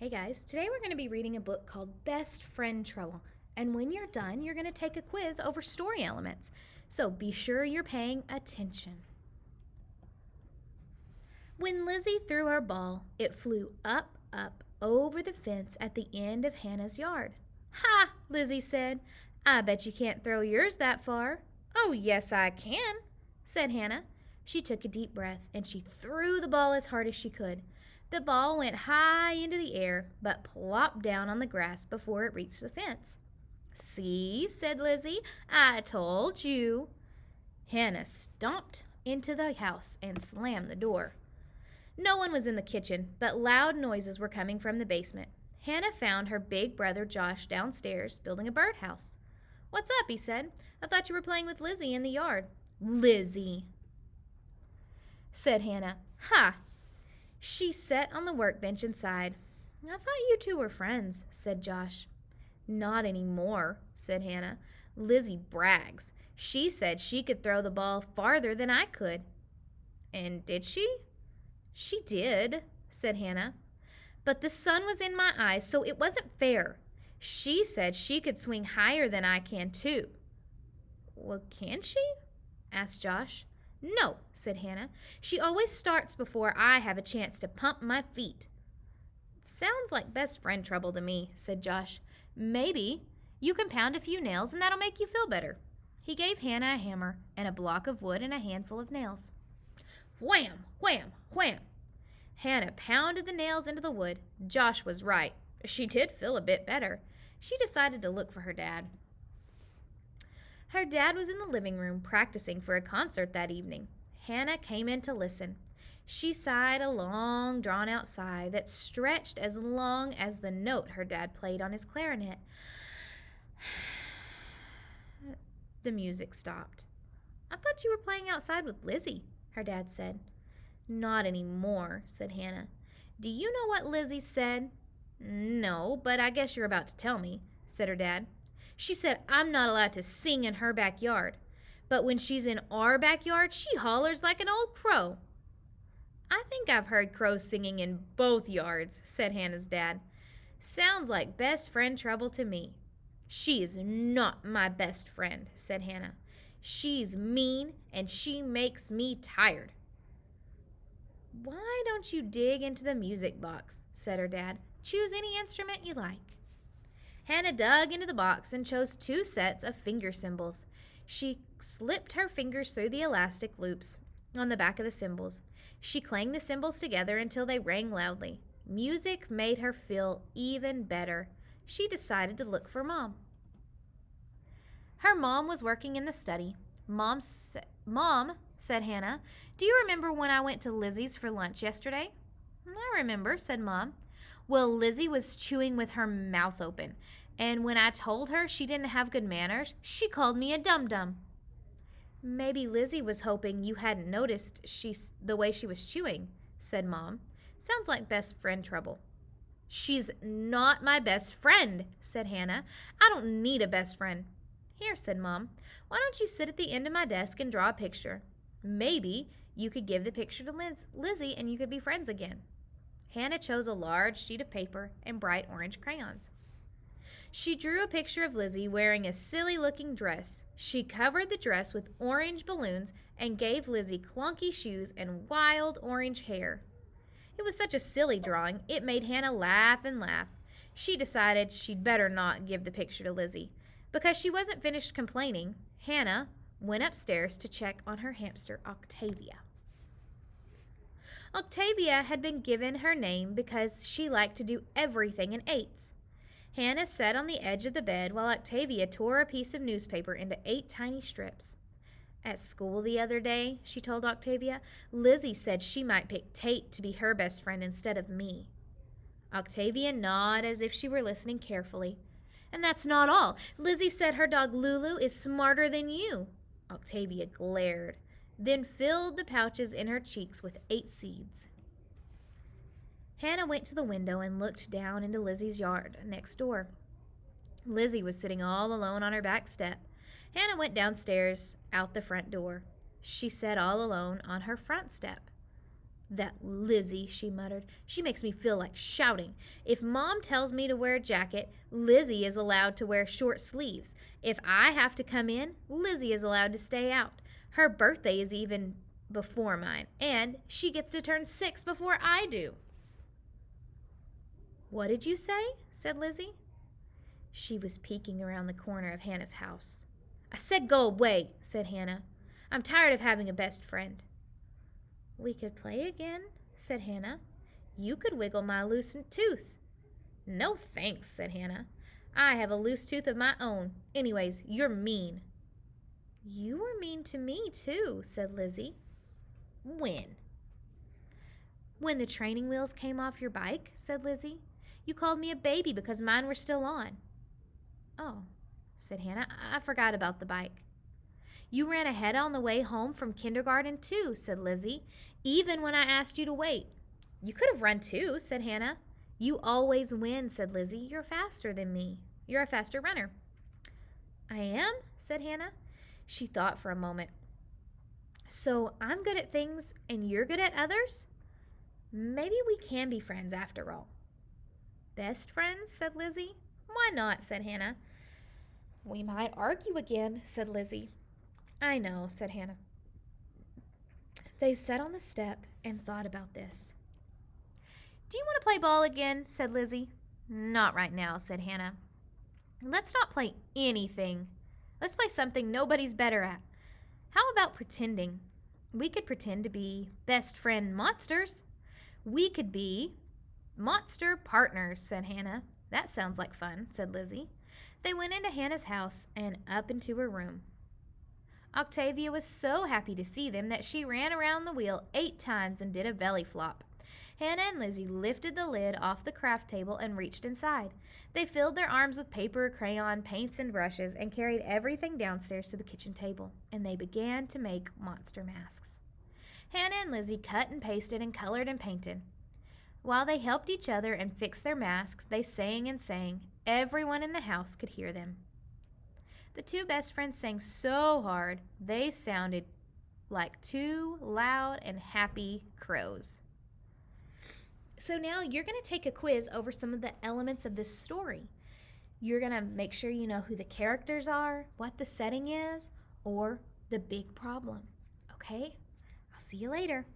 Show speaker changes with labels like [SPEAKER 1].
[SPEAKER 1] Hey guys, today we're going to be reading a book called Best Friend Trouble. And when you're done, you're going to take a quiz over story elements. So be sure you're paying attention. When Lizzie threw her ball, it flew up, over the fence at the end of Hannah's yard. Ha! Lizzie said. I bet you can't throw yours that far. Oh, yes, I can, said Hannah. She took a deep breath and she threw the ball as hard as she could. The ball went high into the air, but plopped down on the grass before it reached the fence. See, said Lizzie, I told you. Hannah stomped into the house and slammed the door. No one was in the kitchen, but loud noises were coming from the basement. Hannah found her big brother Josh downstairs building a birdhouse. What's up, he said. I thought you were playing with Lizzie in the yard. Lizzie, said Hannah. Ha! She sat on the workbench and sighed. I thought you two were friends, said Josh. Not anymore, said Hannah. Lizzie brags. She said she could throw the ball farther than I could. And did she? She did, said Hannah. But the sun was in my eyes, so it wasn't fair. She said she could swing higher than I can, too. Well, can she? asked Josh. No, said Hannah. She always starts before I have a chance to pump my feet. Sounds like best friend trouble to me, said Josh. Maybe. You can pound a few nails and that'll make you feel better. He gave Hannah a hammer and a block of wood and a handful of nails. Wham! Wham! Wham! Hannah pounded the nails into the wood. Josh was right. She did feel a bit better. She decided to look for her dad. Her dad was in the living room practicing for a concert that evening. Hannah came in to listen. She sighed a long, drawn-out sigh that stretched as long as the note her dad played on his clarinet. The music stopped. I thought you were playing outside with Lizzie, her dad said. Not anymore, said Hannah. Do you know what Lizzie said? No, but I guess you're about to tell me, said her dad. She said I'm not allowed to sing in her backyard. But when she's in our backyard, she hollers like an old crow. I think I've heard crows singing in both yards, said Hannah's dad. Sounds like best friend trouble to me. She is not my best friend, said Hannah. She's mean and she makes me tired. Why don't you dig into the music box, said her dad. Choose any instrument you like. Hannah dug into the box and chose 2 sets of finger cymbals. She slipped her fingers through the elastic loops on the back of the cymbals. She clanged the cymbals together until they rang loudly. Music made her feel even better. She decided to look for Mom. Her mom was working in the study. Mom, said Hannah, do you remember when I went to Lizzie's for lunch yesterday? I remember, said Mom. Well, Lizzie was chewing with her mouth open, and when I told her she didn't have good manners, she called me a dum-dum. Maybe Lizzie was hoping you hadn't noticed the way she was chewing, said Mom. Sounds like best friend trouble. She's not my best friend, said Hannah. I don't need a best friend. Here, said Mom, why don't you sit at the end of my desk and draw a picture? Maybe you could give the picture to Lizzie and you could be friends again. Hannah chose a large sheet of paper and bright orange crayons. She drew a picture of Lizzie wearing a silly-looking dress. She covered the dress with orange balloons and gave Lizzie clunky shoes and wild orange hair. It was such a silly drawing, it made Hannah laugh and laugh. She decided she'd better not give the picture to Lizzie. Because she wasn't finished complaining, Hannah went upstairs to check on her hamster, Octavia. Octavia had been given her name because she liked to do everything in 8s. Hannah sat on the edge of the bed while Octavia tore a piece of newspaper into 8 tiny strips. At school the other day, she told Octavia, Lizzie said she might pick Tate to be her best friend instead of me. Octavia nodded as if she were listening carefully. And that's not all. Lizzie said her dog Lulu is smarter than you. Octavia glared, then filled the pouches in her cheeks with 8 seeds. Hannah went to the window and looked down into Lizzie's yard next door. Lizzie was sitting all alone on her back step. Hannah went downstairs, out the front door. She sat all alone on her front step. "That Lizzie," she muttered. "She makes me feel like shouting. If Mom tells me to wear a jacket, Lizzie is allowed to wear short sleeves. If I have to come in, Lizzie is allowed to stay out. Her birthday is even before mine, and she gets to turn 6 before I do." "What did you say?" said Lizzie. She was peeking around the corner of Hannah's house. "I said go away," said Hannah. "I'm tired of having a best friend." "We could play again," said Hannah. "You could wiggle my loosened tooth." "No thanks," said Hannah. "I have a loose tooth of my own. Anyways, you're mean." "You were mean to me, too," said Lizzie. "When?" "When the training wheels came off your bike," said Lizzie. "You called me a baby because mine were still on." "Oh," said Hannah, "I forgot about the bike." "You ran ahead on the way home from kindergarten, too," said Lizzie, "even when I asked you to wait." "You could have run, too," said Hannah. "You always win," said Lizzie. "You're faster than me. You're a faster runner." "I am?" said Hannah. She thought for a moment. "So I'm good at things and you're good at others? Maybe we can be friends after all." "Best friends?" said Lizzie. "Why not?" said Hannah. "We might argue again," said Lizzie. "I know," said Hannah. They sat on the step and thought about this. "Do you want to play ball again?" said Lizzie. "Not right now," said Hannah. "Let's not play anything. Let's play something nobody's better at. How about pretending? We could pretend to be best friend monsters. We could be monster partners," said Hannah. "That sounds like fun," said Lizzie. They went into Hannah's house and up into her room. Octavia was so happy to see them that she ran around the wheel 8 times and did a belly flop. Hannah and Lizzie lifted the lid off the craft table and reached inside. They filled their arms with paper, crayon, paints, and brushes and carried everything downstairs to the kitchen table, and they began to make monster masks. Hannah and Lizzie cut and pasted and colored and painted. While they helped each other and fixed their masks, they sang and sang. Everyone in the house could hear them. The 2 best friends sang so hard, they sounded like 2 loud and happy crows. So now you're going to take a quiz over some of the elements of this story. You're going to make sure you know who the characters are, what the setting is, or the big problem. Okay? I'll see you later.